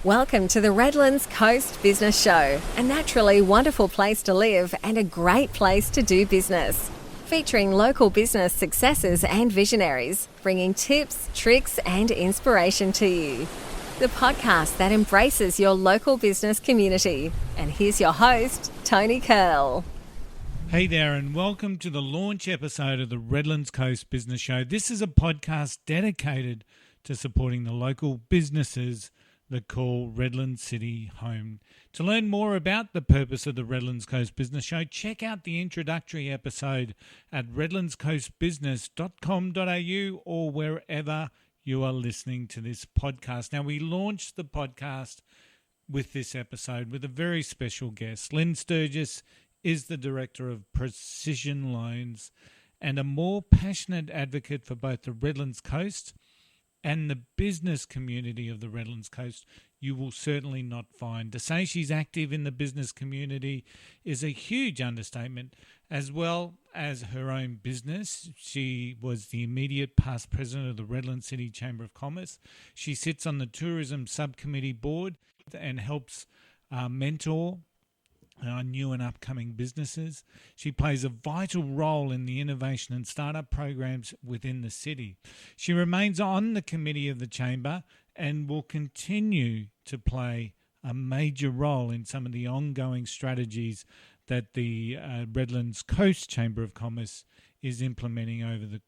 Welcome to the Redlands Coast Business Show, a naturally wonderful place to live and a great place to do business. Featuring local business successes and visionaries, bringing tips, tricks and inspiration to you. The podcast that embraces your local business community. And here's your host, Tony Curl. Hey there, and welcome to the launch episode of the Redlands Coast Business Show. This is a podcast dedicated to supporting the local businesses that call Redlands City home. To learn more about the purpose of the Redlands Coast Business Show, check out the introductory episode at redlandscoastbusiness.com.au or wherever you are listening to this podcast. Now, we launched the podcast with this episode with a very special guest. Lynne Sturgis is the Director of Precision Loans and a more passionate advocate for both the Redlands Coast and the business community of the Redlands Coast you will certainly not find. To say she's active in the business community is a huge understatement. As well as her own business, she was the immediate past president of the Redlands City Chamber of Commerce. She sits on the Tourism Subcommittee Board and helps mentor new and upcoming businesses. She plays a vital role in the innovation and startup programs within the city. She remains on the committee of the Chamber and will continue to play a major role in some of the ongoing strategies that the Redlands Coast Chamber of Commerce is implementing over the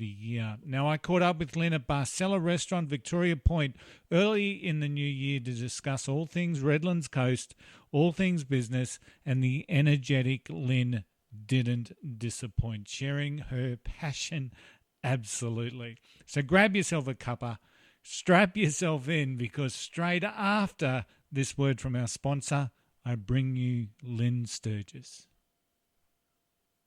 year. Now, I caught up with Lynne at Barcella Restaurant, Victoria Point, early in the new year to discuss all things Redlands Coast, all things business, and the energetic Lynne didn't disappoint, sharing her passion absolutely. So grab yourself a cuppa, strap yourself in, because straight after this word from our sponsor, I bring you Lynne Sturgis.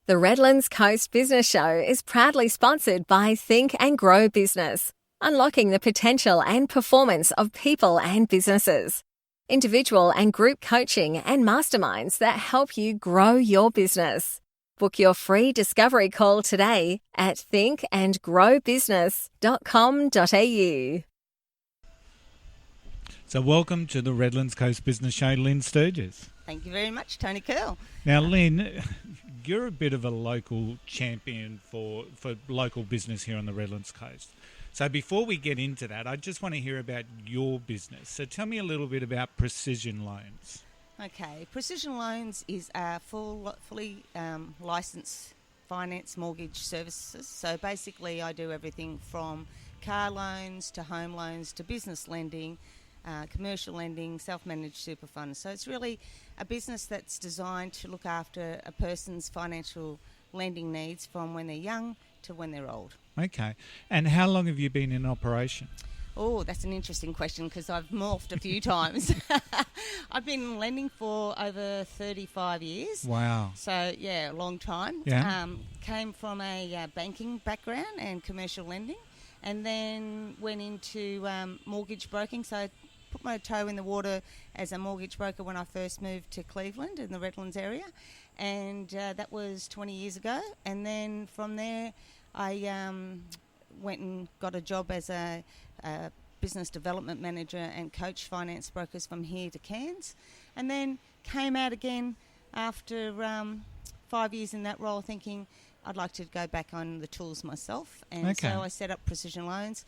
The Redlands Coast Business Show is proudly sponsored by Think and Grow Business, unlocking the potential and performance of people and businesses. Individual and group coaching and masterminds that help you grow your business. Book your free discovery call today at thinkandgrowbusiness.com.au. So welcome to the Redlands Coast Business Show, Lynne Sturgis. Thank you very much, Tony Curl. Now, Lynne, you're a bit of a local champion for local business here on the Redlands Coast. So before we get into that, I just want to hear about your business. So tell me a little bit about Precision Loans. Okay, Precision Loans is a fully licensed finance mortgage services. So basically I do everything from car loans to home loans to business lending, commercial lending, self-managed super funds. So it's really a business that's designed to look after a person's financial lending needs from when they're young to when they're old. Okay. And how long have you been in operation? Oh, that's an interesting question because I've morphed a few times. I've been lending for over 35 years. Wow. So, yeah, a long time. Yeah. Came from a banking background and commercial lending, and then went into mortgage broking. So I put my toe in the water as a mortgage broker when I first moved to Cleveland in the Redlands area, and that was 20 years ago. And then from there I went and got a job as a business development manager and coach finance brokers from here to Cairns, and then came out again after 5 years in that role thinking I'd like to go back on the tools myself, and so I set up Precision Loans.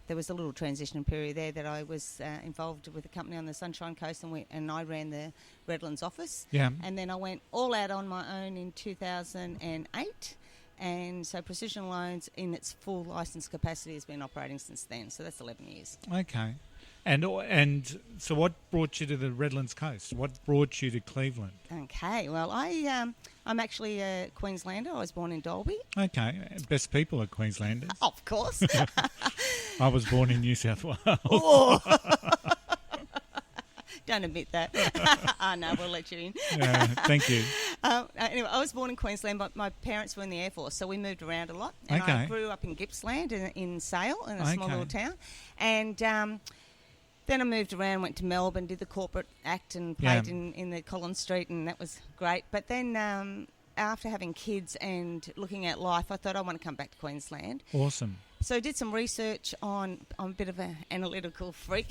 There was a little transition period there that I was involved with a company on the Sunshine Coast, and I ran the Redlands office. Yeah. And then I went all out on my own in 2008, and so Precision Loans in its full licensed capacity has been operating since then. So that's 11 years. Okay. And so what brought you to the Redlands Coast? What brought you to Cleveland? Okay, well, I'm actually a Queenslander. I was born in Dalby. Okay, best people are Queenslanders. Of course. I was born in New South Wales. Oh. Don't admit that. No, we'll let you in. Thank you. Anyway, I was born in Queensland, but my parents were in the Air Force, so we moved around a lot. And Okay. I grew up in Gippsland in Sale, in a small little town. And then I moved around, went to Melbourne, did the corporate act and played in the Collins Street, and that was great. But then after having kids and looking at life, I thought I want to come back to Queensland. Awesome. So I did some research on. I'm a bit of an analytical freak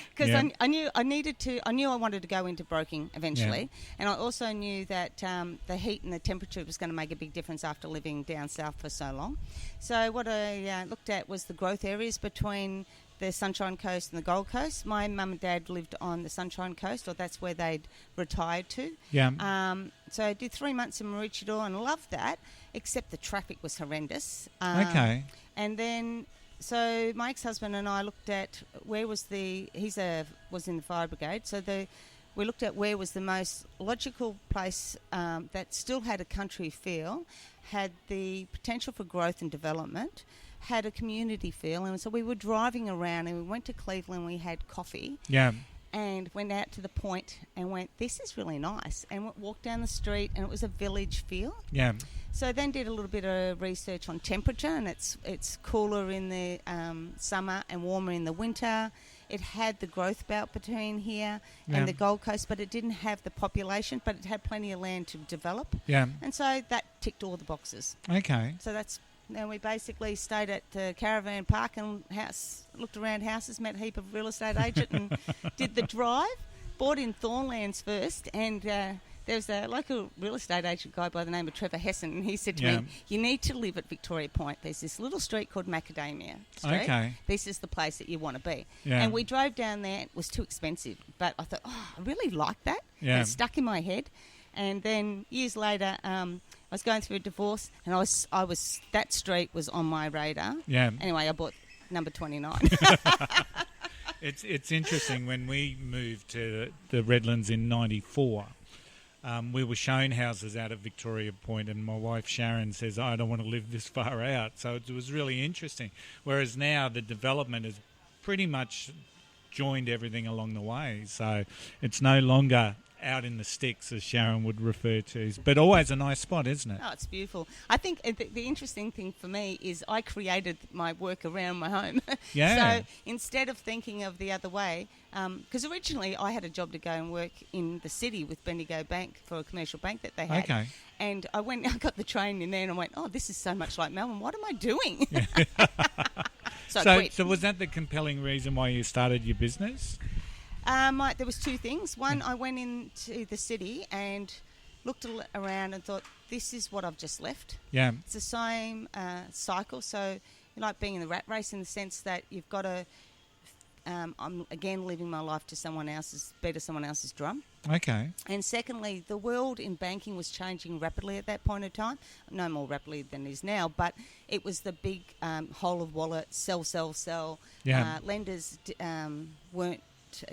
because Yeah. I knew I wanted to go into broking eventually, and I also knew that the heat and the temperature was going to make a big difference after living down south for so long. So what I looked at was the growth areas between the Sunshine Coast and the Gold Coast. My mum and dad lived on the Sunshine Coast, or that's where they'd retired to. Yeah. So I did 3 months in Maroochydore and loved that, except the traffic was horrendous. Okay. And then, so my ex-husband and I looked at where was was in the fire brigade, so we looked at where was the most logical place that still had a country feel, had the potential for growth and development, had a community feel, and so we were driving around and we went to Cleveland, we had coffee. Yeah. And went out to the point and went, this is really nice. And walked down the street and it was a village feel. Yeah. So then did a little bit of research on temperature, and it's cooler in the summer and warmer in the winter. It had the growth belt between here and the Gold Coast, but it didn't have the population, but it had plenty of land to develop. Yeah. And so that ticked all the boxes. Okay. So then we basically stayed at the caravan park and looked around houses, met a heap of real estate agent and did the drive. Bought in Thornlands first, and there's a local real estate agent guy by the name of Trevor Hessen, and he said to me, you need to live at Victoria Point. There's this little street called Macadamia Street. Okay. This is the place that you want to be. Yeah. And we drove down there. It was too expensive, but I thought, I really like that. Yeah. And it stuck in my head. And then years later, I was going through a divorce, and I was that street was on my radar. Yeah. Anyway, I bought number 29. It's interesting. When we moved to the Redlands in '94, we were shown houses out of Victoria Point, and my wife Sharon says, I don't want to live this far out. So it was really interesting. Whereas now the development has pretty much joined everything along the way. So it's no longer out in the sticks, as Sharon would refer to, but always a nice spot, isn't it? Oh, it's beautiful. I think the interesting thing for me is I created my work around my home. Yeah. So instead of thinking of the other way, because originally I had a job to go and work in the city with Bendigo Bank for a commercial bank that they had. Okay. And I got the train in there and I went, this is so much like Melbourne. What am I doing? So was that the compelling reason why you started your business? There was two things. One, I went into the city and looked around and thought, this is what I've just left. Yeah. It's the same cycle. So you like being in the rat race in the sense that you've got to, I'm again living my life to someone else's drum. Okay. And secondly, the world in banking was changing rapidly at that point in time. No more rapidly than it is now, but it was the big whole of wallet, sell. Yeah. Lenders weren't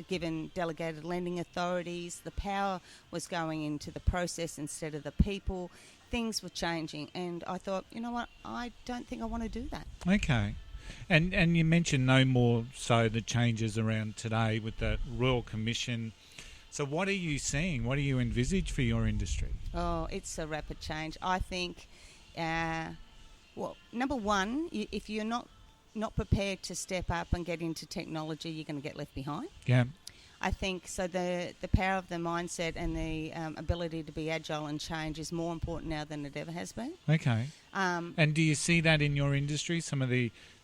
given delegated lending authorities. The power was going into the process instead of the people. Things were changing, and I thought, you know what, I don't think I want to do that. Okay. And you mentioned no more so the changes around today with the Royal Commission. So what are you seeing? What do you envisage for your industry? Oh, it's a rapid change. I think, number one, if you're not prepared to step up and get into technology, you're going to get left behind. Yeah. I think so. The power of the mindset and the ability to be agile and change is more important now than it ever has been. Okay. And do you see that in your industry?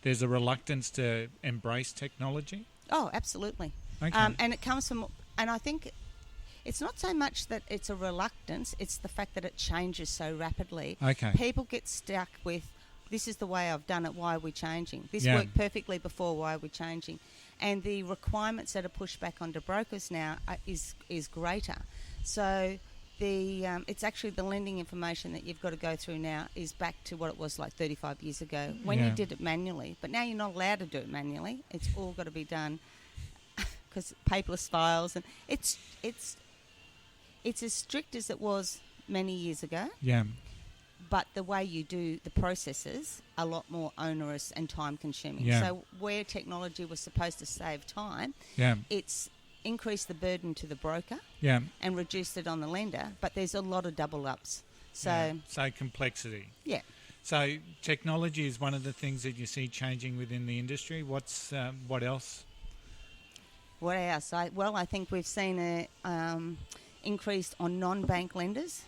There's a reluctance to embrace technology? Oh, absolutely. Okay. And it comes from, and I think it's not so much that it's a reluctance, it's the fact that it changes so rapidly. Okay. People get stuck with, this is the way I've done it, why are we changing? This worked perfectly before, why are we changing? And the requirements that are pushed back onto brokers now is greater. So it's actually the lending information that you've got to go through now is back to what it was like 35 years ago when you did it manually. But now you're not allowed to do it manually. It's all got to be done because paperless files. And it's as strict as it was many years ago. Yeah. But the way you do the processes are a lot more onerous and time-consuming. Yeah. So where technology was supposed to save time, it's increased the burden to the broker and reduced it on the lender, but there's a lot of double-ups. So complexity. Yeah. So technology is one of the things that you see changing within the industry. What else? What else? I think we've seen a increase on non-bank lenders.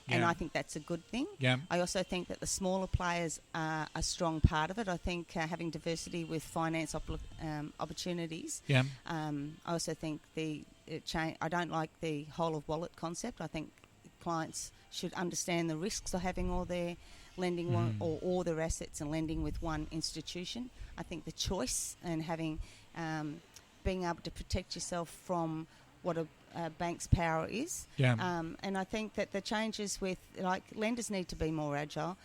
and I think that's a good thing. Yeah. I also think that the smaller players are a strong part of it. I think having diversity with finance opportunities. Yeah. I also think I don't like the whole of wallet concept. I think clients should understand the risks of having all their lending or all their assets and lending with one institution. I think the choice and having being able to protect yourself from what a bank's power is. Yeah. And I think that the changes with, like, lenders need to be more agile.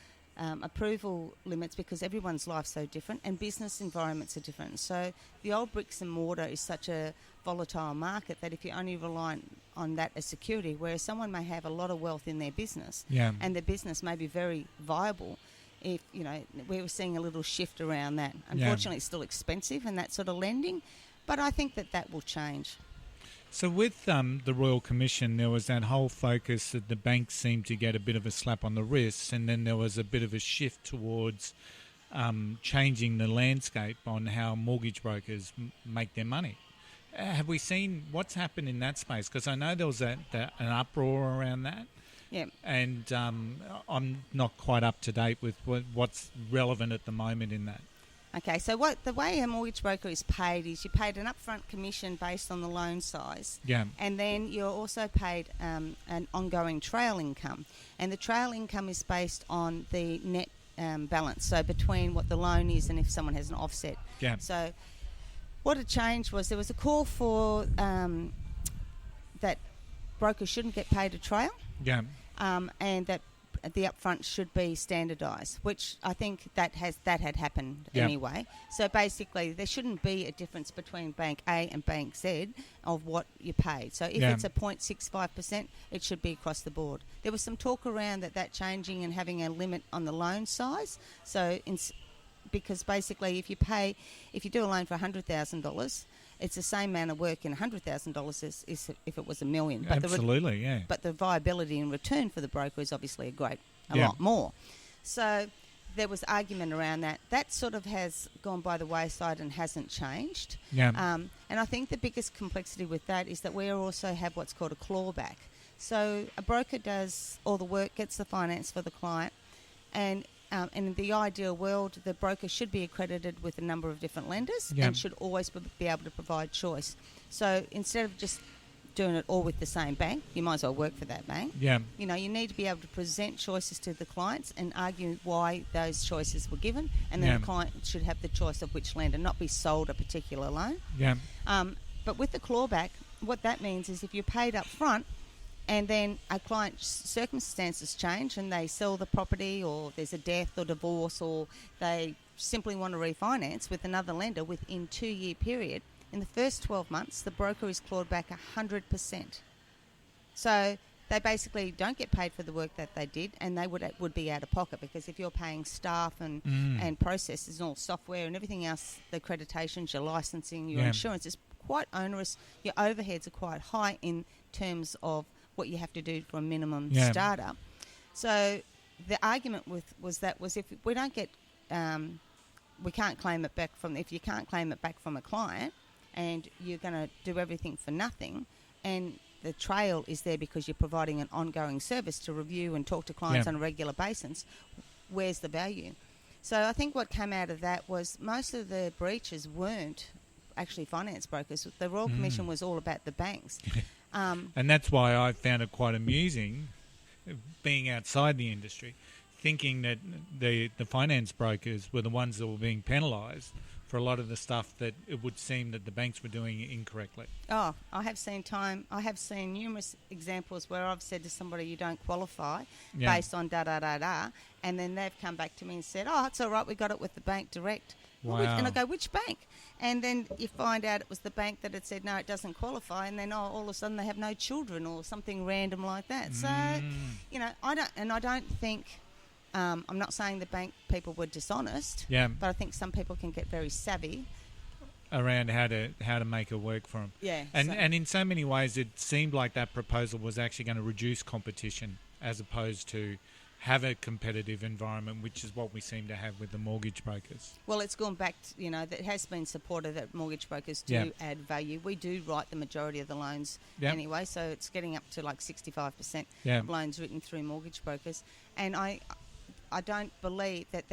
Approval limits, because everyone's life's so different and business environments are different. So the old bricks and mortar is such a volatile market that if you only rely on that as security, whereas someone may have a lot of wealth in their business and their business may be very viable, if, we were seeing a little shift around that. Unfortunately, it's still expensive and that sort of lending, but I think that will change. So with the Royal Commission, there was that whole focus that the banks seemed to get a bit of a slap on the wrist, and then there was a bit of a shift towards changing the landscape on how mortgage brokers make their money. Have we seen what's happened in that space? Because I know there was an uproar around that. Yeah. And I'm not quite up to date with what's relevant at the moment in that. Okay, so the way a mortgage broker is paid is you're paid an upfront commission based on the loan size. Yeah. And then you're also paid an ongoing trail income. And the trail income is based on the net balance, so between what the loan is and if someone has an offset. Yeah. So what had changed was there was a call for that brokers shouldn't get paid a trail. Yeah. And that the upfront should be standardised, which I think that had happened anyway. So basically, there shouldn't be a difference between Bank A and Bank Z of what you paid. So if it's a 0.65%, it should be across the board. There was some talk around that changing and having a limit on the loan size. So because basically, if you do a loan for $100,000. It's the same amount of work in $100,000 as if it was $1 million. But absolutely, But the viability in return for the broker is obviously a lot more. So there was argument around that. That sort of has gone by the wayside and hasn't changed. Yeah. And I think the biggest complexity with that is that we also have what's called a clawback. So a broker does all the work, gets the finance for the client, and in the ideal world, the broker should be accredited with a number of different lenders and should always be able to provide choice. So instead of just doing it all with the same bank, you might as well work for that bank. Yeah. You need to be able to present choices to the clients and argue why those choices were given, and then the client should have the choice of which lender, not be sold a particular loan. Yeah. But with the clawback, what that means is if you're paid up front, and then a client's circumstances change and they sell the property, or there's a death or divorce, or they simply want to refinance with another lender within 2-year period, in the first 12 months, the broker is clawed back 100%. So they basically don't get paid for the work that they did, and they would be out of pocket, because if you're paying staff and processes and all software and everything else, the accreditations, your licensing, your insurance, is quite onerous. Your overheads are quite high in terms of what you have to do for a minimum startup. So the argument was if we don't get, we can't claim it back if you can't claim it back from a client, and you're going to do everything for nothing, and the trail is there because you're providing an ongoing service to review and talk to clients on a regular basis, where's the value? So I think what came out of that was most of the breaches weren't actually finance brokers. The Royal Commission was all about the banks. And that's why I found it quite amusing, being outside the industry, thinking that the finance brokers were the ones that were being penalised for a lot of the stuff that it would seem that the banks were doing incorrectly. Oh, I have seen numerous examples where I've said to somebody, you don't qualify based on da-da-da-da, and then they've come back to me and said, oh, it's all right, we got it with the bank direct. Wow. And I go, which bank? And then you find out it was the bank that had said, no, it doesn't qualify, and then all of a sudden they have no children or something random like that. So, I don't think, I'm not saying the bank people were dishonest, but I think some people can get very savvy around how to make it work for them. Yeah. And in so many ways, it seemed like that proposal was actually going to reduce competition as opposed to have a competitive environment, which is what we seem to have with the mortgage brokers. Well, it's gone back to, that has been supported that mortgage brokers do Yep. add value. We do write the majority of the loans Yep. anyway, so it's getting up to like 65% Yeah. of loans written through mortgage brokers. And I don't believe that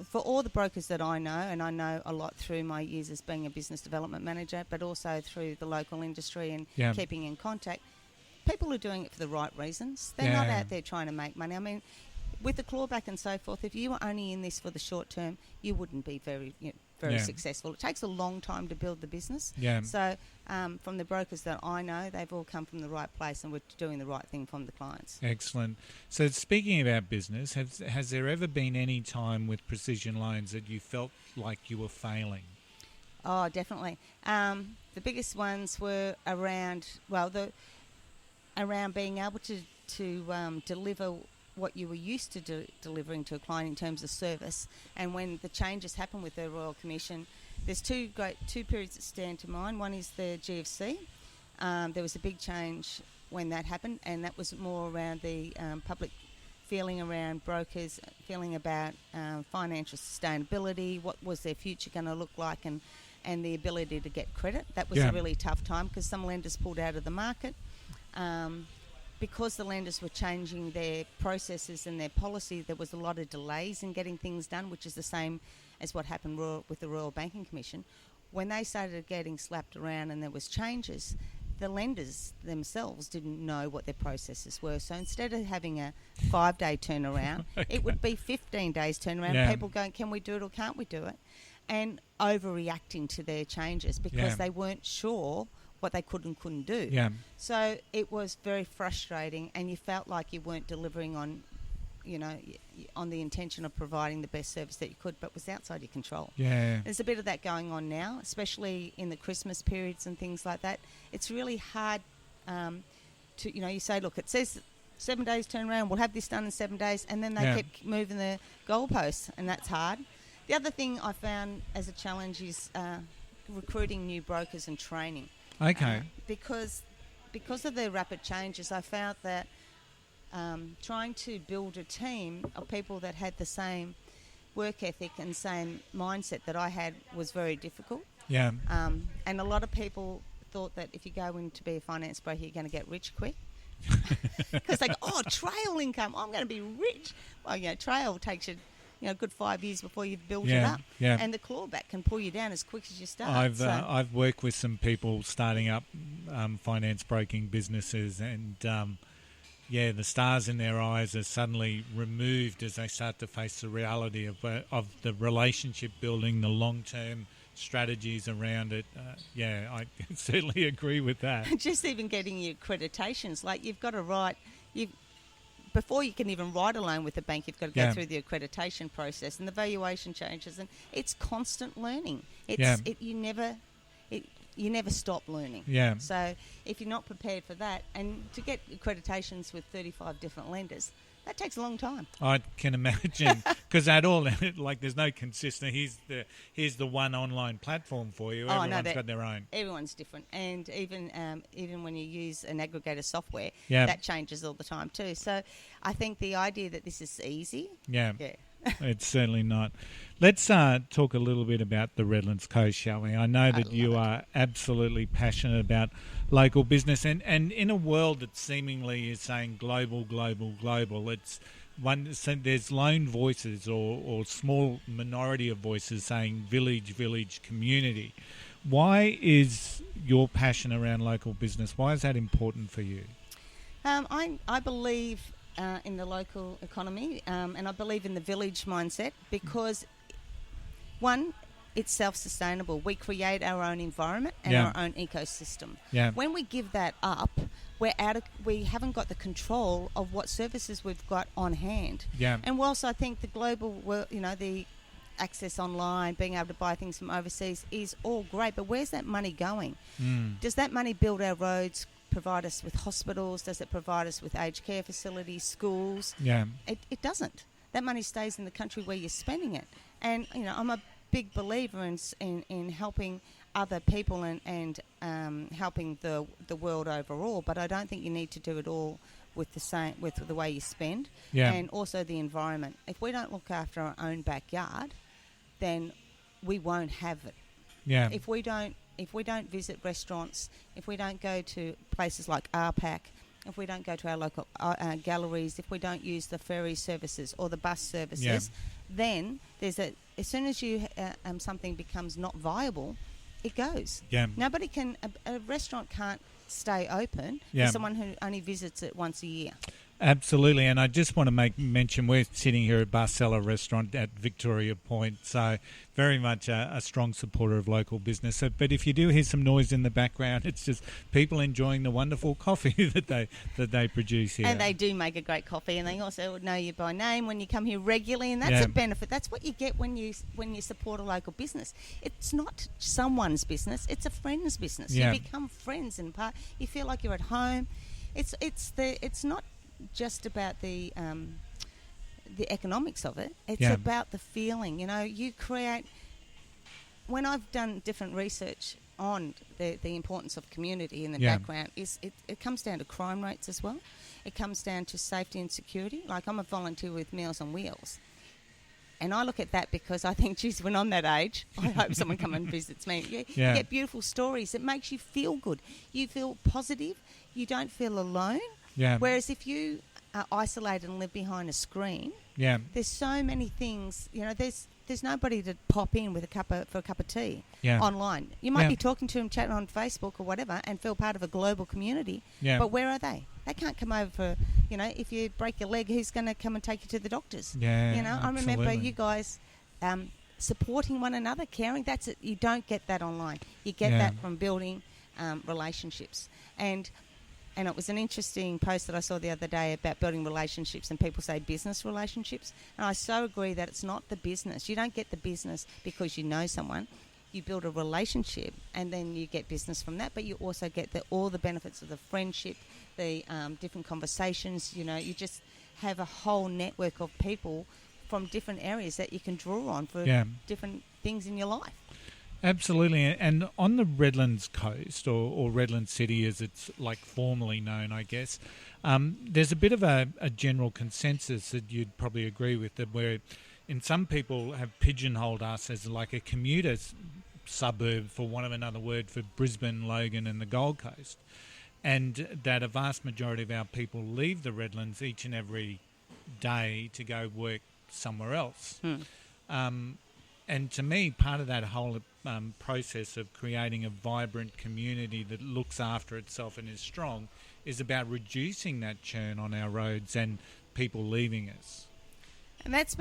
for all the brokers that I know, and I know a lot through my years as being a business development manager, but also through the local industry and Yeah. keeping in contact, people are doing it for the right reasons. They're not Yeah. out there trying to make money. I mean, with the clawback and so forth, if you were only in this for the short term, you wouldn't be very Yeah. successful. It takes a long time to build the business. Yeah. So from the brokers that I know, they've all come from the right place and we're doing the right thing from the clients. Excellent. So speaking about business, has there ever been any time with Precision Loans that you felt like you were failing? Oh, definitely. The biggest ones were around being able to deliver what you were used to delivering to a client in terms of service. And when the changes happen with the Royal Commission, there's two periods that stand to mind. One is the GFC. There was a big change when that happened, and that was more around the public feeling around brokers, feeling about financial sustainability, what was their future going to look like, and the ability to get credit. That was Yeah. a really tough time because some lenders pulled out of the market. Because the lenders were changing their processes and their policy, there was a lot of delays in getting things done, which is the same as what happened with the Royal Banking Commission. When they started getting slapped around and there was changes, the lenders themselves didn't know what their processes were. So instead of having a 5-day turnaround, Okay. it would be 15 days turnaround. Yeah. People going, can we do it or can't we do it? And overreacting to their changes because Yeah. they weren't sure what they could and couldn't do. Yeah. So it was very frustrating, and you felt like you weren't delivering on, on the intention of providing the best service that you could, but was outside your control. Yeah. There's a bit of that going on now, especially in the Christmas periods and things like that. It's really hard to, you say, look, it says 7 days turnaround, we'll have this done in 7 days, and then they Yeah. kept moving the goalposts, and that's hard. The other thing I found as a challenge is recruiting new brokers and training. Okay. Because of the rapid changes, I found that trying to build a team of people that had the same work ethic and same mindset that I had was very difficult. Yeah. And a lot of people thought that if you go in to be a finance broker, you're going to get rich quick. Because they go, trail income, I'm going to be rich. Well, trail takes you a good 5 years before you've built it up. Yeah. And the clawback can pull you down as quick as you start. I've worked with some people starting up finance broking businesses, and the stars in their eyes are suddenly removed as they start to face the reality of the relationship building, the long-term strategies around it. I certainly agree with that. Just even getting your accreditations, like you've got to write, before you can even write a loan with a bank, you've got to go through the accreditation process and the valuation changes, and it's constant learning. You never stop learning. Yeah. So if you're not prepared for that, and to get accreditations with 35 different lenders, that takes a long time. I can imagine, because at all, like, there's no consistent. Here's the one online platform for you. Everyone's got their own. Everyone's different, and even when you use an aggregator software, Yeah. that changes all the time too. So I think the idea that this is easy, Yeah. It's certainly not. Let's talk a little bit about the Redlands Coast, shall we? I know that you are absolutely passionate about local business, and in a world that seemingly is saying global, it's there's lone voices or small minority of voices saying village, community. Why is your passion around local business, why is that important for you? I believe in the local economy, and I believe in the village mindset because, one, it's self-sustainable. We create our own environment and our own ecosystem. Yeah. When we give that up, we haven't got the control of what services we've got on hand. Yeah. And whilst I think the global, the access online, being able to buy things from overseas is all great, but where's that money going? Does that money build our roads, provide us with hospitals? Does it provide us with aged care facilities, schools? Yeah. It doesn't. That money stays in the country where you're spending it. And, I'm a big believer in helping other people and helping the world overall, but I don't think you need to do it all with the way you spend, Yeah. and also the environment. If we don't look after our own backyard, then we won't have it. Yeah. If we don't visit restaurants, if we don't go to places like RPAC, if we don't go to our local galleries, if we don't use the ferry services or the bus services, then as soon as something becomes not viable, it goes. Yeah. Nobody can. A restaurant can't stay open Yeah. for someone who only visits it once a year. Absolutely, and I just want to make mention we're sitting here at Barcella Restaurant at Victoria Point, so very much a strong supporter of local business. So, but if you do hear some noise in the background, it's just people enjoying the wonderful coffee that they produce here. And they do make a great coffee, and they also know you by name when you come here regularly, and that's a benefit. That's what you get when you support a local business. It's not someone's business; it's a friend's business. Yeah. You become friends and you feel like you're at home. It's not just about the economics of it. It's about the feeling. You create. When I've done different research on the importance of community in the background, it comes down to crime rates as well. It comes down to safety and security. Like, I'm a volunteer with Meals on Wheels, and I look at that because I think, geez, when I'm that age, I hope someone comes and visits me. You get beautiful stories. It makes you feel good. You feel positive. You don't feel alone. Yeah. Whereas if you are isolated and live behind a screen, there's so many things. There's nobody to pop in with for a cup of tea online. You might be talking to them, chatting on Facebook or whatever, and feel part of a global community. Yeah. But where are they? They can't come over for, if you break your leg, who's going to come and take you to the doctors? Yeah, I remember you guys supporting one another, caring. That's it. You don't get that online. You get that from building relationships. And it was an interesting post that I saw the other day about building relationships, and people say business relationships. And I so agree that it's not the business. You don't get the business because you know someone. You build a relationship, and then you get business from that. But you also get all the benefits of the friendship, the different conversations. You just have a whole network of people from different areas that you can draw on for different things in your life. Absolutely, and on the Redlands Coast, or Redlands City as it's like formally known, I guess, there's a bit of a general consensus that you'd probably agree with, that where some people have pigeonholed us as like a commuter suburb, for want of another word, for Brisbane, Logan and the Gold Coast, and that a vast majority of our people leave the Redlands each and every day to go work somewhere else. And to me, part of that whole process of creating a vibrant community that looks after itself and is strong is about reducing that churn on our roads and people leaving us. And that's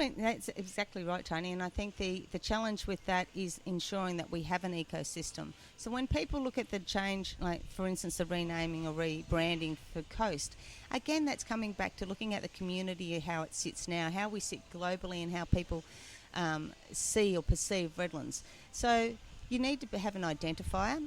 exactly right, Tony. And I think the challenge with that is ensuring that we have an ecosystem. So when people look at the change, like for instance the renaming or rebranding for Coast, again that's coming back to looking at the community, how it sits now, how we sit globally, and how people see or perceive Redlands. So you need to have an identifier,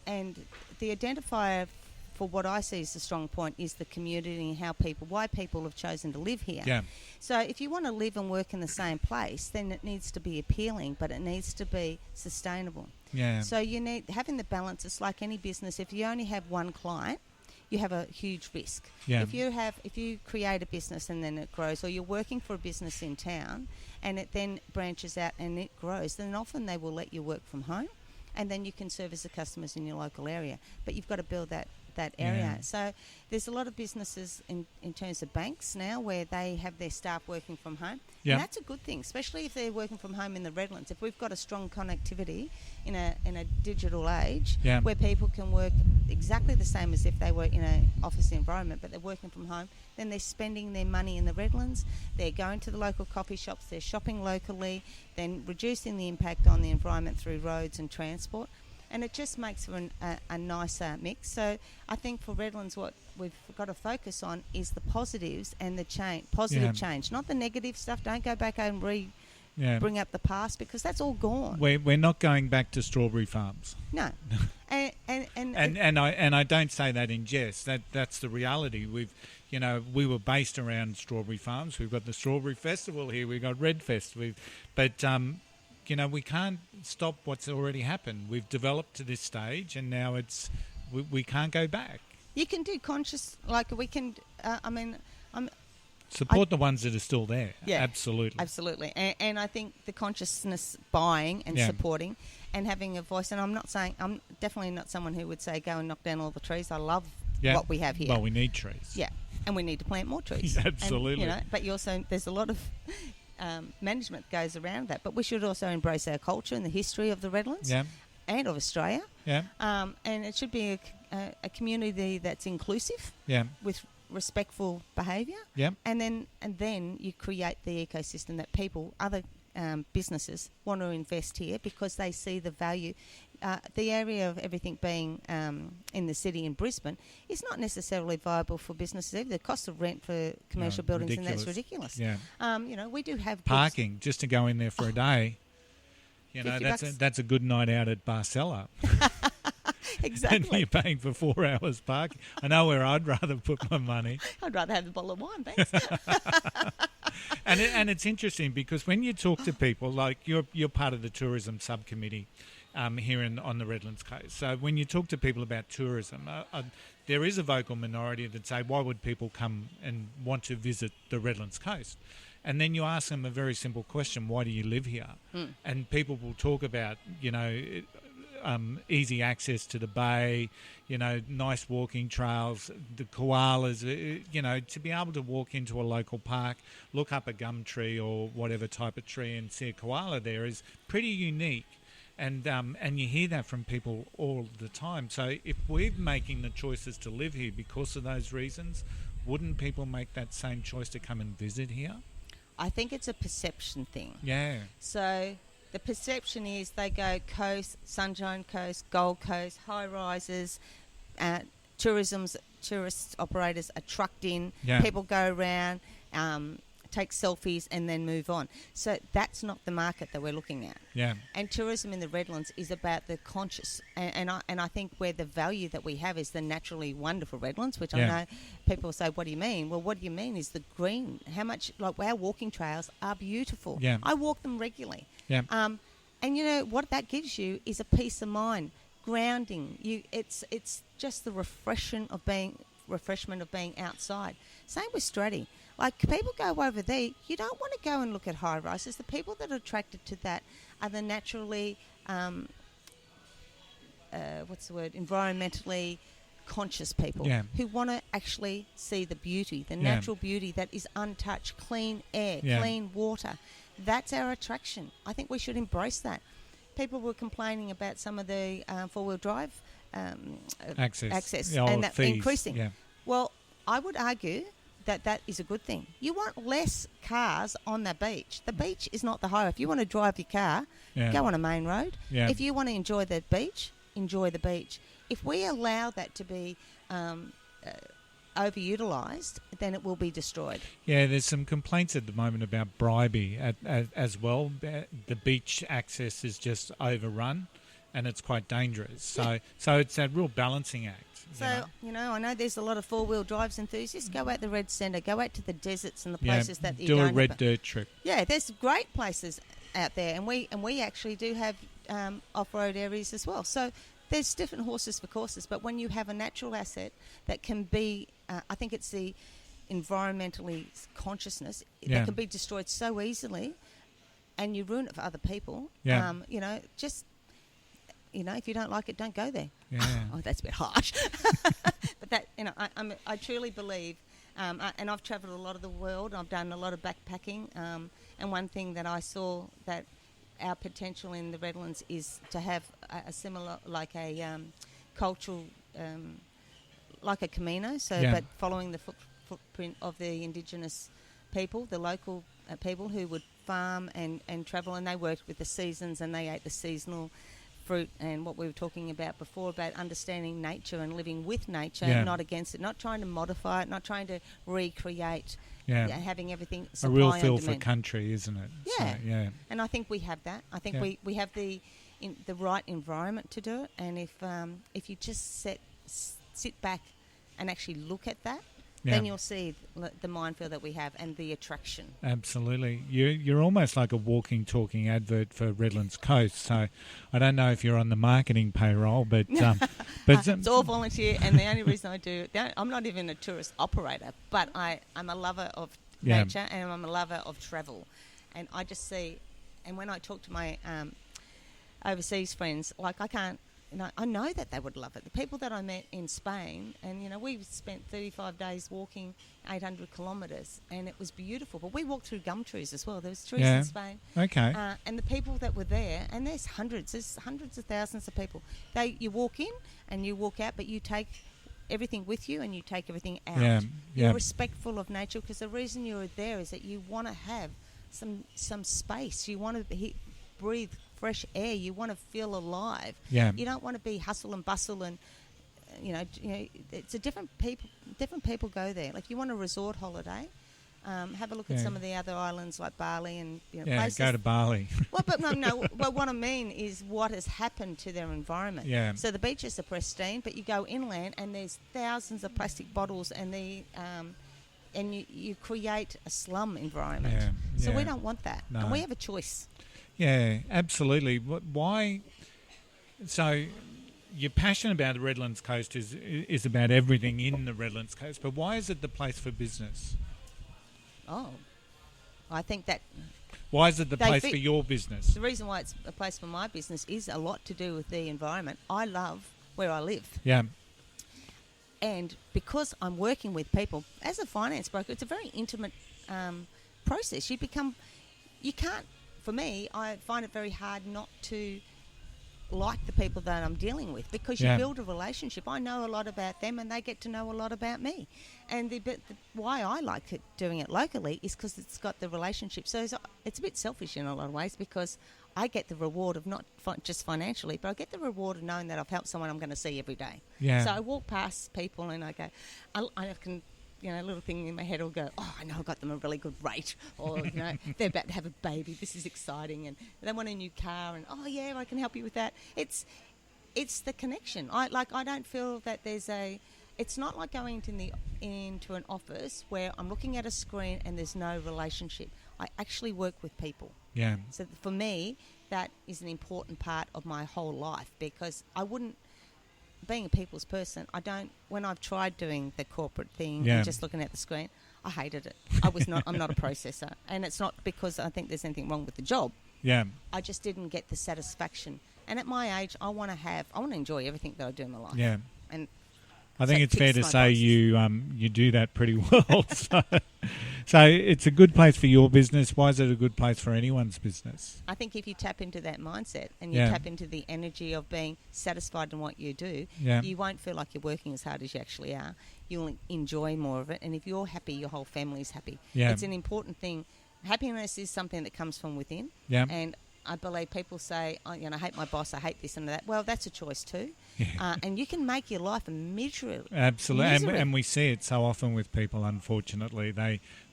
and the identifier, for what I see as the strong point, is the community and why people have chosen to live here. Yeah. So if you want to live and work in the same place, then it needs to be appealing, but it needs to be sustainable. Yeah. So you need having the balance. It's like any business. If you only have one client, you have a huge risk. Yeah. If you create a business and then it grows, or you're working for a business in town and it then branches out and it grows, then often they will let you work from home, and then you can service the customers in your local area. But you've got to build that area. So there's a lot of businesses in terms of banks now where they have their staff working from home. Yeah. And that's a good thing, especially if they're working from home in the Redlands. If we've got a strong connectivity in a digital age where people can work exactly the same as if they were in an office environment, but they're working from home, then they're spending their money in the Redlands, they're going to the local coffee shops, they're shopping locally, then reducing the impact on the environment through roads and transport. And it just makes for a nicer mix. So I think for Redlands, what we've got to focus on is the positives and the positive change, not the negative stuff. Don't go back and bring up the past, because that's all gone. We're not going back to strawberry farms. No, and I don't say that in jest. That's the reality. We were based around strawberry farms. We've got the Strawberry Festival here. We've got Redfest. We can't stop what's already happened. We've developed to this stage, and now we can't go back. You can do conscious, like we can. Support the ones that are still there. Yeah, absolutely. Absolutely. And I think the consciousness buying and supporting and having a voice, and I'm definitely not someone who would say go and knock down all the trees. I love what we have here. Well, we need trees. Yeah, and we need to plant more trees. Absolutely. And, but you also, there's a lot of management goes around that, but we should also embrace our culture and the history of the Redlands and of Australia. Yeah. And it should be a community that's inclusive. Yeah. With respectful behaviour, and then you create the ecosystem that people, other businesses, want to invest here because they see the value. The area of everything being in the city in Brisbane is not necessarily viable for businesses either. The cost of rent for commercial buildings and that's ridiculous. Yeah. We do have parking just to go in there for a day. That's a good night out at Barcella. Exactly. And you're paying for 4 hours parking. I know where I'd rather put my money. I'd rather have a bottle of wine, thanks. And it's interesting because when you talk to people, like you're part of the tourism subcommittee here on the Redlands Coast. So when you talk to people about tourism, there is a vocal minority that say, why would people come and want to visit the Redlands Coast? And then you ask them a very simple question, why do you live here? And people will talk about, easy access to the bay, nice walking trails, the koalas, to be able to walk into a local park, look up a gum tree or whatever type of tree and see a koala there is pretty unique. And you hear that from people all the time. So if we're making the choices to live here because of those reasons, wouldn't people make that same choice to come and visit here? I think it's a perception thing. Yeah. So the perception is they go coast, Sunshine Coast, Gold Coast, high rises, tourist operators are trucked in, people go around, take selfies and then move on. So that's not the market that we're looking at. Yeah. And tourism in the Redlands is about the conscious, and I think where the value that we have is the naturally wonderful Redlands, which I know people say, what do you mean? Well, what do you mean is the green. How much, like our walking trails are beautiful. Yeah. I walk them regularly. Yeah. And what that gives you is a peace of mind, grounding. It's just the refreshment of being outside. Same with Stratty. Like people go over there, you don't want to go and look at high rises. The people that are attracted to that are the naturally, environmentally conscious people who want to actually see the beauty, the natural beauty that is untouched, clean air, clean water. That's our attraction. I think we should embrace that. People were complaining about some of the four-wheel drive access and that fees. Increasing. Yeah. Well, I would argue that is a good thing. You want less cars on the beach. The beach is not the highway. If you want to drive your car, go on a main road. Yeah. If you want to enjoy the beach, enjoy the beach. If we allow that to be overutilised, then it will be destroyed. Yeah, there's some complaints at the moment about Bribie as well. The beach access is just overrun and it's quite dangerous. So it's a real balancing act. So, I know there's a lot of four-wheel drives enthusiasts. Go out the Red Centre, go out to the deserts and the places that you do don't a red dirt trip. Yeah, there's great places out there, and we actually do have off-road areas as well. So there's different horses for courses, but when you have a natural asset that can be, I think it's the environmentally consciousness that can be destroyed so easily, and you ruin it for other people. Yeah. If you don't like it, don't go there. Yeah. Oh, that's a bit harsh. But that, I truly believe, and I've travelled a lot of the world. I've done a lot of backpacking, and one thing that I saw that our potential in the Redlands is to have a similar, like a cultural, like a Camino. But following the footprint of the Indigenous people, the local people who would farm and travel, and they worked with the seasons and they ate the seasonal fruit, and what we were talking about before about understanding nature and living with nature and not against it, not trying to modify it, not trying to recreate, having everything a real feel for country, isn't it? Yeah. So, and I think we have that. I think we have the right environment to do it, and if you just sit back and actually look at that, then you'll see the minefield that we have and the attraction. Absolutely. You're almost like a walking, talking advert for Redlands Coast. So I don't know if you're on the marketing payroll, but it's all volunteer, and the only reason I do I'm not even a tourist operator, but I'm a lover of nature and I'm a lover of travel. And I just see, and when I talk to my overseas friends, like I know that they would love it. The people that I met in Spain, and we spent 35 days walking 800 kilometres, and it was beautiful. But we walked through gum trees as well. There was trees in Spain. Okay. And the people that were there, and there's hundreds of thousands of people. You walk in and you walk out, but you take everything with you and you take everything out. Yeah. You're respectful of nature, because the reason you're there is that you want to have some space. You want to breathe fresh air. You want to feel alive. Yeah. You don't want to be hustle and bustle, and it's a different people go there. Like, you want a resort holiday, have a look at some of the other islands like Bali and places. Go to Bali. Well, but no. Well, what I mean is what has happened to their environment. Yeah. So the beaches are pristine, but you go inland and there's thousands of plastic bottles, and and you create a slum environment. Yeah. So we don't want that, No. and we have a choice. Yeah, absolutely. Why? So you're passionate about the Redlands Coast is about everything in the Redlands Coast, but why is it the place for business? Oh, I think that Why is it the place for your business? the reason why it's a place for my business is a lot to do with the environment. I love where I live. Yeah. And because I'm working with people, as a finance broker, it's a very intimate process. You can't, for me, I find it very hard not to like the people that I'm dealing with, because you build a relationship. I know a lot about them and they get to know a lot about me. And why I like doing it locally is because it's got the relationship. So it's a bit selfish in a lot of ways, because I get the reward of not just financially, but I get the reward of knowing that I've helped someone I'm going to see every day. Yeah. So I walk past people and I go, I can, a little thing in my head will go, oh, I know I got them a really good rate, or they're about to have a baby. This is exciting, and they want a new car, and oh yeah, I can help you with that. It's the connection. I don't feel that there's a. It's not like going into an office where I'm looking at a screen and there's no relationship. I actually work with people. Yeah. So for me, that is an important part of my whole life, because I wouldn't. Being a people's person, when I've tried doing the corporate thing and just looking at the screen, I hated it. I'm not a processor. And it's not because I think there's anything wrong with the job. Yeah. I just didn't get the satisfaction. And at my age, I want to enjoy everything that I do in my life. Yeah. And I think it's fair to say boxes. you do that pretty well. So it's a good place for your business. Why is it a good place for anyone's business? I think if you tap into that mindset and you tap into the energy of being satisfied in what you do, you won't feel like you're working as hard as you actually are. You'll enjoy more of it. And if you're happy, your whole family's happy. Yeah. It's an important thing. Happiness is something that comes from within. Yeah. And I believe people say, I hate my boss, I hate this and that. Well, that's a choice too. Yeah. And you can make your life a misery. Absolutely. And we see it so often with people, unfortunately.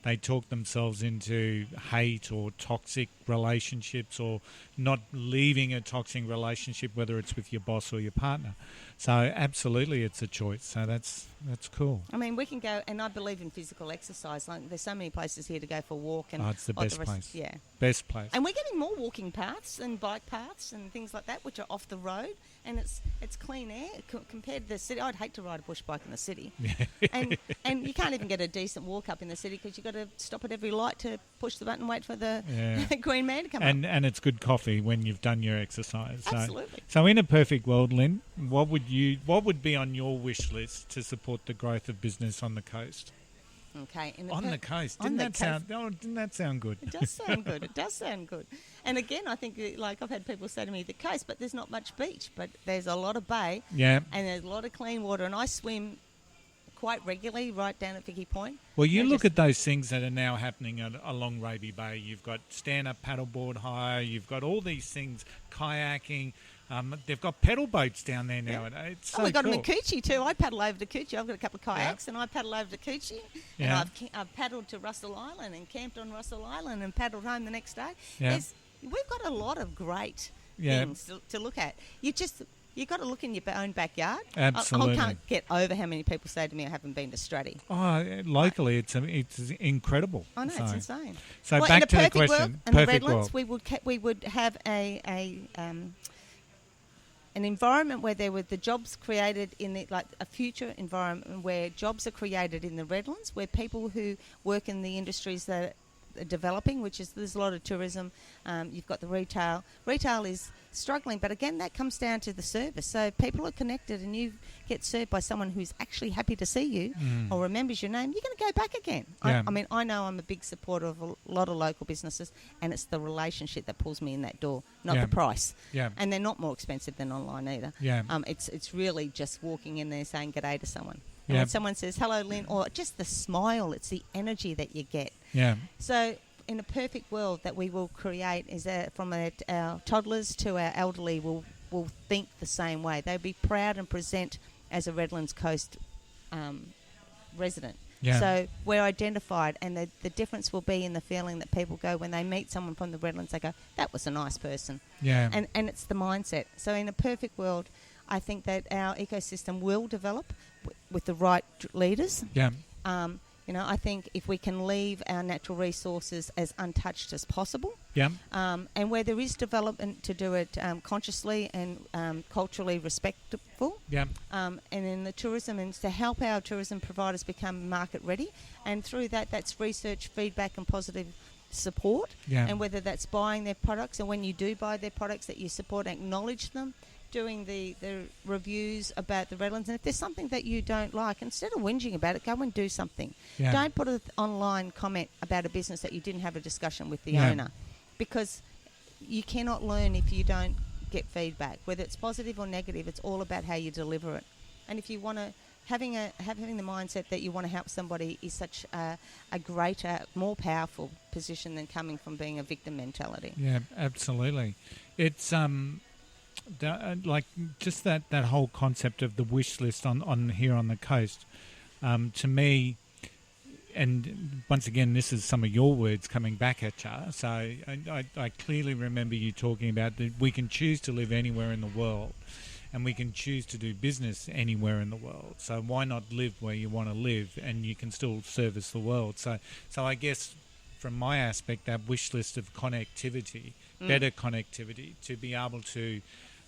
They talk themselves into hate or toxic relationships, or not leaving a toxic relationship, whether it's with your boss or your partner. So absolutely, it's a choice. So that's cool. I mean, we can go, and I believe in physical exercise. Like, there's so many places here to go for a walk. And it's the best place. Yeah. Best place. And we're getting more walking paths and bike paths and things like that, which are off the road, and it's clean air compared to the city. I'd hate to ride a bush bike in the city. and you can't even get a decent walk up in the city, because you've got to stop at every light to push the button and wait for the green man to come up. And it's good coffee when you've done your exercise. Absolutely. So in a perfect world, Lynne, what would be on your wish list to support the growth of business on the coast? Okay. On the coast. Didn't that sound good? It does sound good. It does sound good. And again, I think, like, I've had people say to me, the coast, but there's not much beach, but there's a lot of bay. Yeah. And there's a lot of clean water, and I swim quite regularly right down at Vicky Point. Well, you look at those things that are now happening along Raby Bay. You've got stand-up paddleboard hire. You've got all these things, kayaking. They've got pedal boats down there now. Yeah. It's so we've got cool. them in Coochie too. I paddle over to Coochie. I've got a couple of kayaks, and I paddle over to Coochie. Yeah. And I've paddled to Russell Island and camped on Russell Island and paddled home the next day. Yeah. We've got a lot of great things to look at. You've got to look in your own backyard. Absolutely. I can't get over how many people say to me, I haven't been to Strutty. Oh, locally, it's incredible. I know, it's insane. So well, back to the in a perfect question. world, in the Perfect Redlands, world. we would have an environment where there were the jobs created in the, like a future environment where jobs are created in the Redlands, where people who work in the industries that are developing, which is there's a lot of tourism. You've got the retail. Retail is struggling, but again, that comes down to the service. So people are connected, and you get served by someone who's actually happy to see you or remembers your name. You're going to go back again. Yeah. I mean, I know I'm a big supporter of a lot of local businesses, and it's the relationship that pulls me in that door, not the price. Yeah. And they're not more expensive than online either. Yeah. It's really just walking in there saying g'day to someone. Yeah. And when someone says hello, Lynne, or just the smile, it's the energy that you get. Yeah. So in a perfect world that we will create is that from our toddlers to our elderly will think the same way. They'll be proud and present as a Redlands Coast resident. Yeah. So we're identified, and the difference will be in the feeling that people go when they meet someone from the Redlands, they go, that was a nice person. Yeah. And it's the mindset. So in a perfect world, I think that our ecosystem will develop with the right leaders. Yeah. I think if we can leave our natural resources as untouched as possible, Yeah. and where there is development to do it consciously and culturally respectful, Yeah. and in the tourism, and to help our tourism providers become market ready, and through that's research, feedback, and positive support, Yeah. and whether that's buying their products, and when you do buy their products, that you support, acknowledge them, doing the reviews about the Redlands, and if there's something that you don't like, instead of whinging about it, go and do something. Yeah. Don't put an online comment about a business that you didn't have a discussion with the Yeah. owner, because you cannot learn if you don't get feedback, whether it's positive or negative. It's all about how you deliver it. And if you want to having the mindset that you want to help somebody is such a greater, more powerful position than coming from being a victim mentality. Yeah, absolutely. It's like just that whole concept of the wish list on here on the coast. To me, and once again, this is some of your words coming back at you. So I clearly remember you talking about that we can choose to live anywhere in the world, and we can choose to do business anywhere in the world. So why not live where you want to live, and you can still service the world? So I guess from my aspect, that wish list of connectivity, better connectivity, to be able to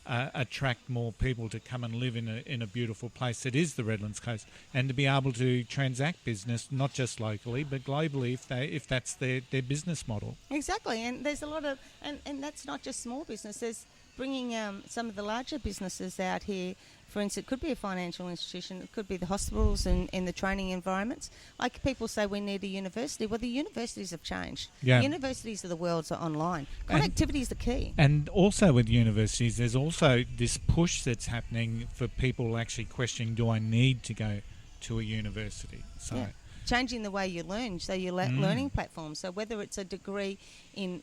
attract more people to come and live in a beautiful place that is the Redlands Coast, and to be able to transact business not just locally but globally if that's their business model. Exactly, and there's a lot of and that's not just small businesses. Bringing some of the larger businesses out here, for instance, it could be a financial institution, it could be the hospitals and the training environments. Like people say we need a university. Well, the universities have changed. Yeah. The universities of the world are online. Connectivity is the key. And also with universities, there's also this push that's happening for people actually questioning, do I need to go to a university? So. Yeah. Changing the way you learn, so your learning platforms. So whether it's a degree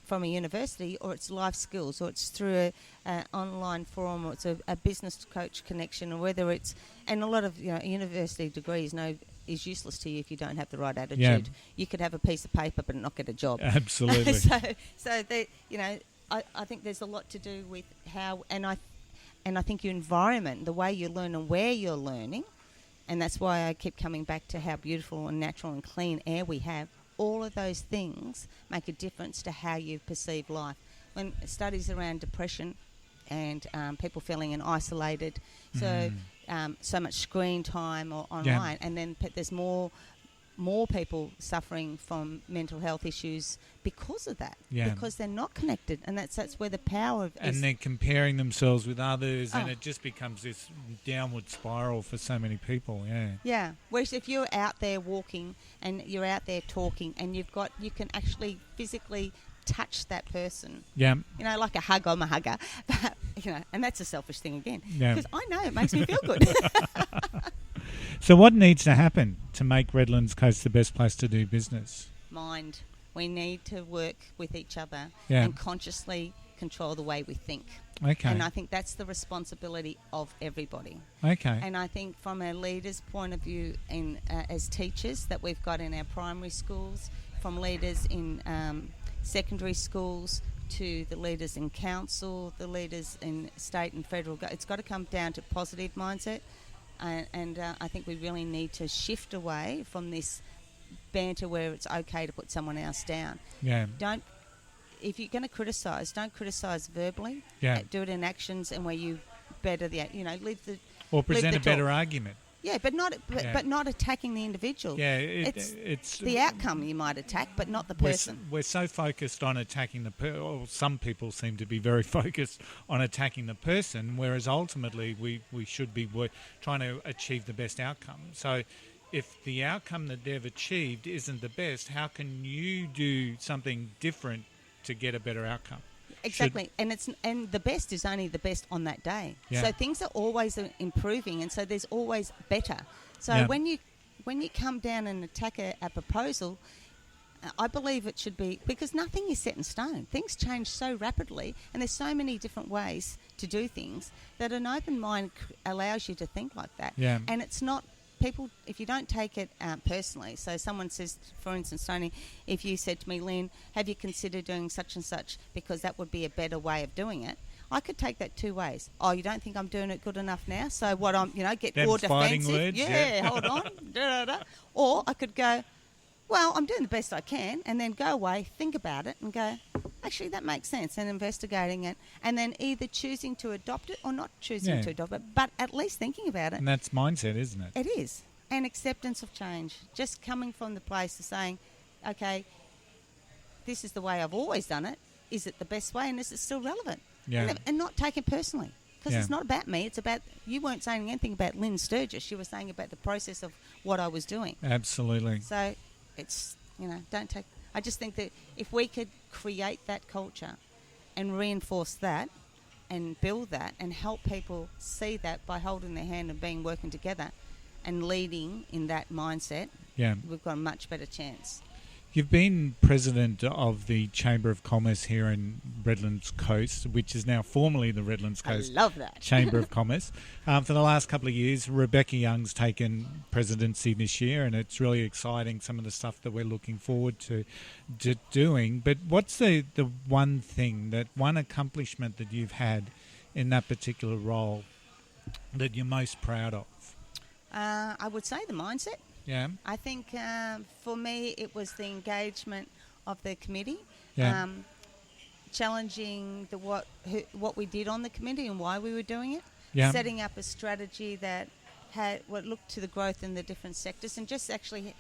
from a university, or it's life skills, or it's through an online forum, or it's a business coach connection, or whether it's, and a lot of university degrees is useless to you if you don't have the right attitude. Yeah. You could have a piece of paper but not get a job. Absolutely. so they, I think there's a lot to do with how, and I think your environment, the way you learn and where you're learning. And that's why I keep coming back to how beautiful and natural and clean air we have. All of those things make a difference to how you perceive life. When studies around depression and people feeling isolated, so much screen time or online, and then there's more people suffering from mental health issues because of that, because they're not connected, and that's where the power of and they're comparing themselves with others, and it just becomes this downward spiral for so many people. Whereas if you're out there walking and you're out there talking, and you can actually physically touch that person, like a hug. I'm a hugger, but and that's a selfish thing again, because I know it makes me feel good. So what needs to happen to make Redlands Coast the best place to do business? Mind. We need to work with each other and consciously control the way we think. Okay. And I think that's the responsibility of everybody. Okay. And I think from a leader's point of view, as teachers that we've got in our primary schools, from leaders in secondary schools to the leaders in council, the leaders in state and federal. It's got to come down to positive mindset, and I think we really need to shift away from this banter where it's okay to put someone else down. Yeah. If you're going to criticise, don't criticise verbally. Yeah. Do it in actions and where you better leave the or present a better talk. argument. Yeah, but not attacking the individual. Yeah, it's the outcome you might attack, but not the person. We're so focused on attacking or some people seem to be very focused on attacking the person, whereas ultimately we should be trying to achieve the best outcome. So if the outcome that they've achieved isn't the best, how can you do something different to get a better outcome? Exactly, and the best is only the best on that day. Yeah. So things are always improving, and so there's always better. So Yeah. when you come down and attack a proposal, I believe it should be, because nothing is set in stone. Things change so rapidly, and there's so many different ways to do things that an open mind allows you to think like that. Yeah. And it's not. People, if you don't take it personally, so someone says, for instance, Tony, if you said to me, Lynne, have you considered doing such and such because that would be a better way of doing it? I could take that two ways. Oh, you don't think I'm doing it good enough now? So what get Them more fighting defensive. words, Yeah, hold on. Or I could go, well, I'm doing the best I can, and then go away, think about it, and go, actually, that makes sense, and investigating it, and then either choosing to adopt it or not choosing to adopt it, but at least thinking about it. And that's mindset, isn't it? It is. And acceptance of change. Just coming from the place of saying, okay, this is the way I've always done it. Is it the best way, and is it still relevant? Yeah. And not take it personally. Because it's not about me. It's about, you weren't saying anything about Lynne Sturgis. You were saying about the process of what I was doing. Absolutely. So it's, don't take... I just think that if we could create that culture and reinforce that and build that and help people see that by holding their hand and working together and leading in that mindset, we've got a much better chance. You've been president of the Chamber of Commerce here in Redlands Coast, which is now formerly the Redlands Coast I love that. Chamber of Commerce. For the last couple of years, Rebecca Young's taken presidency this year, and it's really exciting, some of the stuff that we're looking forward to doing. But what's the one thing, that one accomplishment that you've had in that particular role that you're most proud of? I would say the mindset. Yeah. I think for me it was the engagement of the committee, challenging what we did on the committee and why we were doing it, setting up a strategy that looked to the growth in the different sectors, and just actually,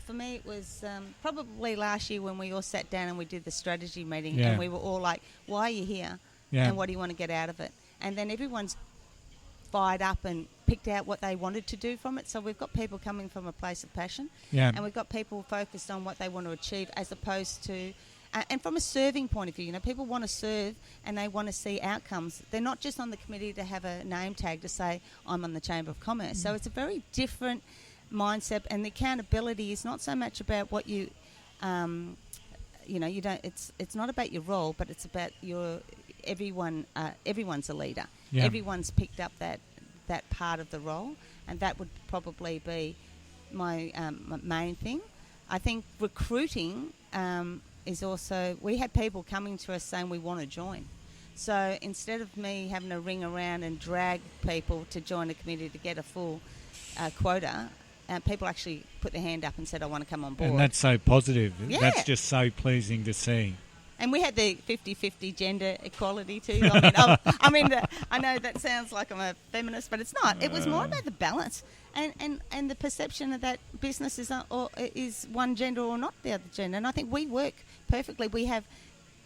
for me it was probably last year when we all sat down and we did the strategy meeting, and we were all like, why are you here, and what do you want to get out of it? And then everyone's fired up and picked out what they wanted to do from it. So we've got people coming from a place of passion, and we've got people focused on what they want to achieve, as opposed to and from a serving point of view, people want to serve and they want to see outcomes. They're not just on the committee to have a name tag to say I'm on the Chamber of Commerce. So it's a very different mindset, and the accountability is not so much about what you you don't. It's not about your role, but it's about everyone's a leader. Yeah. Everyone's picked up that part of the role, and that would probably be my main thing. I think recruiting is also, we had people coming to us saying we want to join. So instead of me having to ring around and drag people to join a committee to get a full quota, people actually put their hand up and said, I want to come on board. And that's so positive. Yeah. That's just so pleasing to see. And we had the 50-50 gender equality too. I know that sounds like I'm a feminist, but it's not. It was more about the balance and the perception of that business is one gender or not the other gender. And I think we work perfectly. We have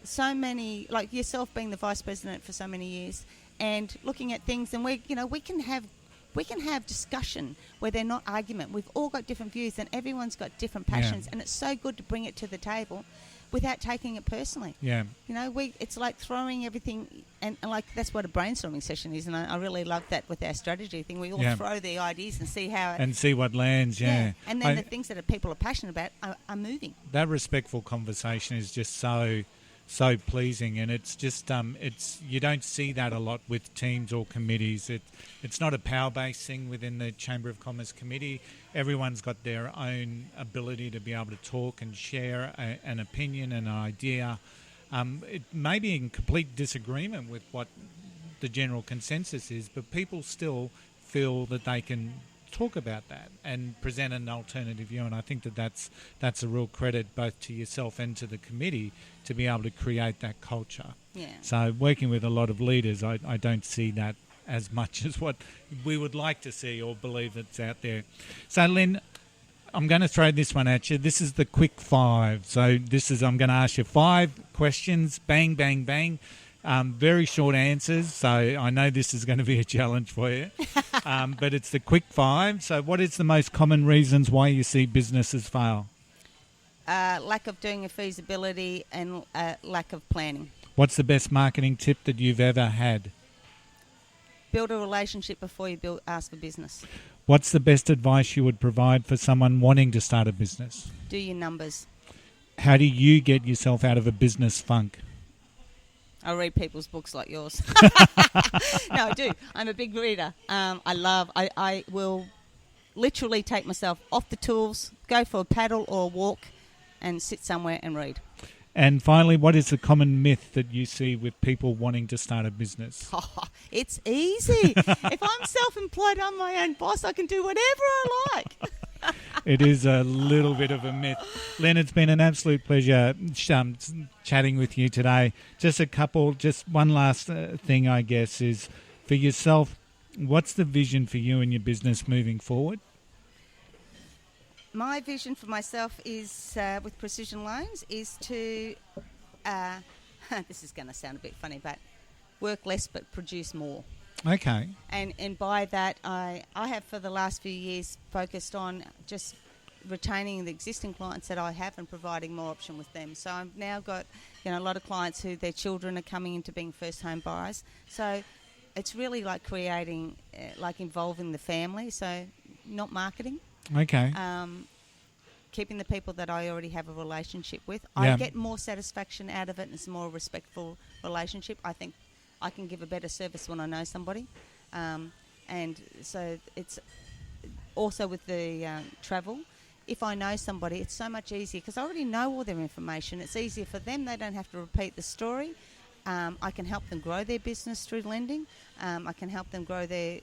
so many, like yourself being the vice president for so many years, and looking at things, and we can have discussion where they're not argument. We've all got different views, and everyone's got different passions, and it's so good to bring it to the table without taking it personally. Yeah. It's like throwing everything, and like that's what a brainstorming session is, and I really love that with our strategy thing. We all throw the ideas and see how... And see what lands, And then the things that people are passionate about are moving. That respectful conversation is just so pleasing, and it's just you don't see that a lot with teams or committees. It's not a power-based thing within the Chamber of Commerce committee. Everyone's got their own ability to be able to talk and share an opinion and an idea, it may be in complete disagreement with what the general consensus is, but people still feel that they can talk about that and present an alternative view. And I think that's a real credit both to yourself and to the committee to be able to create that culture. Yeah. So working with a lot of leaders, I don't see that as much as what we would like to see or believe that's out there. So Lynne, I'm going to throw this one at you. This is the quick five. So I'm going to ask you 5 questions, bang, bang, bang. Very short answers, so I know this is going to be a challenge for you. But it's the quick 5. So what is the most common reasons why you see businesses fail? Lack of doing a feasibility and lack of planning. What's the best marketing tip that you've ever had? Build a relationship before you ask for business. What's the best advice you would provide for someone wanting to start a business? Do your numbers. How do you get yourself out of a business funk? I read people's books like yours. No, I do. I'm a big reader. I will literally take myself off the tools, go for a paddle or a walk, and sit somewhere and read. And finally, what is the common myth that you see with people wanting to start a business? Oh, it's easy. If I'm self-employed, I'm my own boss. I can do whatever I like. It is a little bit of a myth. Lynne, it's been an absolute pleasure chatting with you today. Just one last thing, I guess, is for yourself, what's the vision for you and your business moving forward? My vision for myself is, with Precision Loans, is to, this is going to sound a bit funny, but work less but produce more. Okay. And by that, I have for the last few years focused on just retaining the existing clients that I have and providing more option with them. So I've now got a lot of clients who their children are coming into being first home buyers. So it's really like creating, involving the family. So not marketing. Okay. Keeping the people that I already have a relationship with. Yeah. I get more satisfaction out of it, and it's a more respectful relationship. I think I can give a better service when I know somebody. And so it's also with the travel. If I know somebody, it's so much easier because I already know all their information. It's easier for them. They don't have to repeat the story. I can help them grow their business through lending. I can help them grow their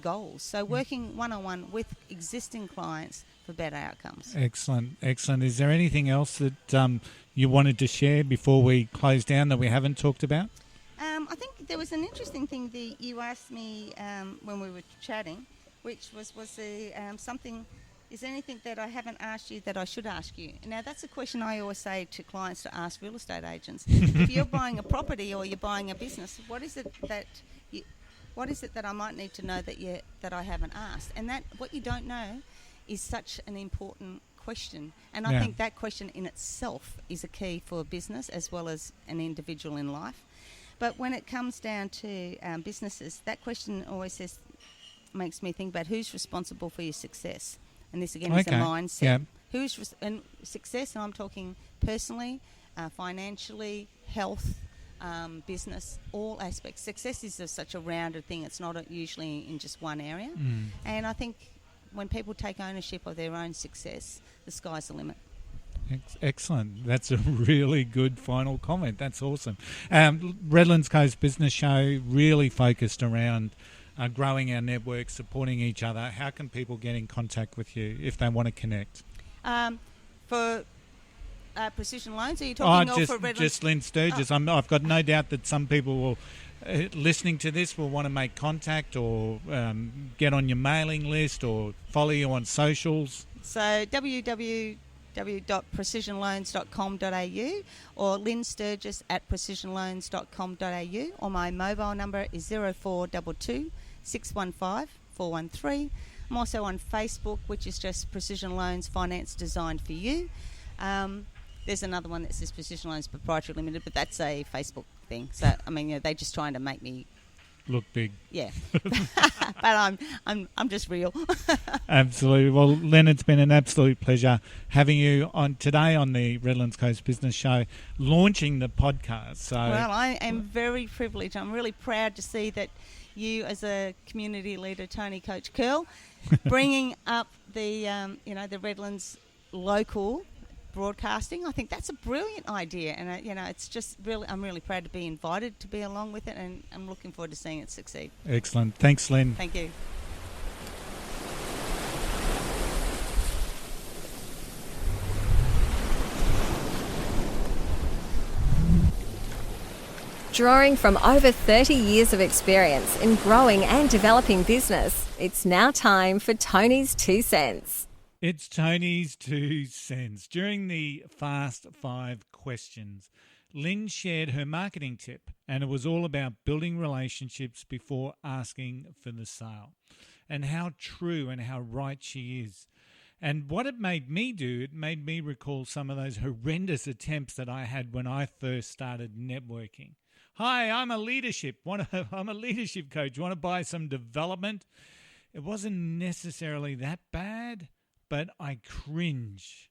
goals. So working one-on-one with existing clients for better outcomes. Excellent. Is there anything else that you wanted to share before we close down that we haven't talked about? I think there was an interesting thing that you asked me when we were chatting, which was something. Is there anything that I haven't asked you that I should ask you? Now, that's a question I always say to clients to ask real estate agents. If you're buying a property or you're buying a business, what is it that I might need to know that I haven't asked? And that what you don't know is such an important question. And I think that question in itself is a key for a business as well as an individual in life. But when it comes down to businesses, that question always makes me think about who's responsible for your success. And this again is a mindset. Yeah. Who's and success? And I'm talking personally, financially, health, business, all aspects. Success is such a rounded thing. It's not usually in just one area. And I think when people take ownership of their own success, the sky's the limit. Excellent. That's a really good final comment. That's awesome. Redlands Coast Business Show really focused around growing our network, supporting each other. How can people get in contact with you if they want to connect? For Precision Loans, are you talking for Redlands? Just Lynne Sturgis. I've got no doubt that some people will, listening to this, will want to make contact or get on your mailing list or follow you on socials. So www.precisionloans.com.au or Lynne Sturgis at precisionloans.com.au, or my mobile number is 0422 615 413. I'm also on Facebook, which is just Precision Loans Finance Designed for You. There's another one that says Precision Loans Proprietary Limited, but that's a Facebook thing. So I mean, they're just trying to make me look big. Yeah. But I'm just real. Absolutely. Well, Lynne, it's been an absolute pleasure having you on today on the Redlands Coast Business Show, launching the podcast. So, well, I am very privileged. I'm really proud to see that you, as a community leader, Tony Coach Curl, bringing up the the Redlands local broadcasting. I think that's a brilliant idea, and it's just really, I'm really proud to be invited to be along with it, and I'm looking forward to seeing it succeed. Excellent. Thanks, Lynne. Thank you. Drawing from over 30 years of experience in growing and developing business, it's now time for Tony's 2 cents. It's Tony's 2 cents. During the Fast 5 questions, Lynne shared her marketing tip, and it was all about building relationships before asking for the sale, and how true and how right she is. And what it made me do, it made me recall some of those horrendous attempts that I had when I first started networking. Hi, I'm a leadership coach. Want to buy some development? It wasn't necessarily that bad, but I cringe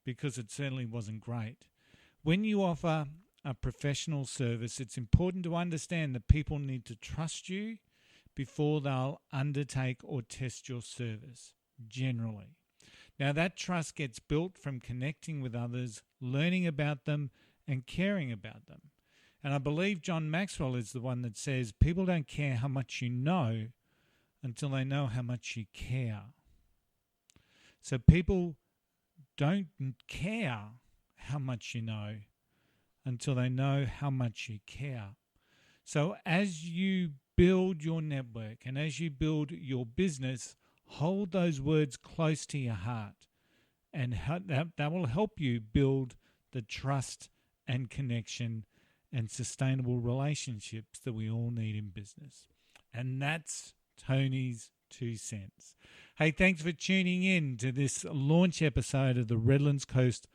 because it certainly wasn't great. When you offer a professional service, it's important to understand that people need to trust you before they'll undertake or test your service, generally. Now, that trust gets built from connecting with others, learning about them, and caring about them. And I believe John Maxwell is the one that says people don't care how much you know until they know how much you care. So people don't care how much you know until they know how much you care. So as you build your network and as you build your business, hold those words close to your heart, and that will help you build the trust and connection and sustainable relationships that we all need in business. And that's Tony's 2 cents. Hey, thanks for tuning in to this launch episode of the Redlands Coast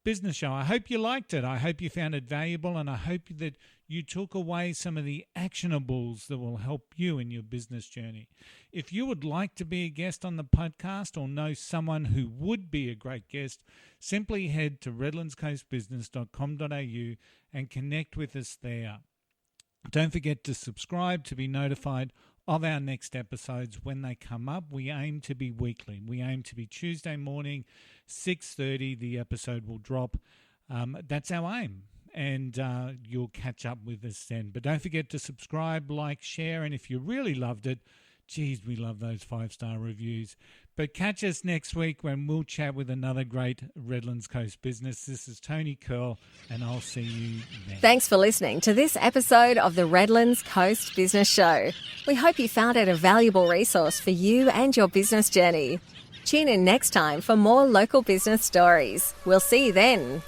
Business Show. I hope you liked it. I hope you found it valuable, and I hope that you took away some of the actionables that will help you in your business journey. If you would like to be a guest on the podcast or know someone who would be a great guest, simply head to redlandscoastbusiness.com.au and connect with us there. Don't forget to subscribe to be notified of our next episodes when they come up. We aim to be weekly. We aim to be Tuesday morning, 6:30. The episode will drop. That's our aim. And you'll catch up with us then. But don't forget to subscribe, like, share, and if you really loved it, geez, we love those 5-star reviews. But catch us next week when we'll chat with another great Redlands Coast business. This is Tony Curl, and I'll see you then. Thanks for listening to this episode of the Redlands Coast Business Show. We hope you found it a valuable resource for you and your business journey. Tune in next time for more local business stories. We'll see you then.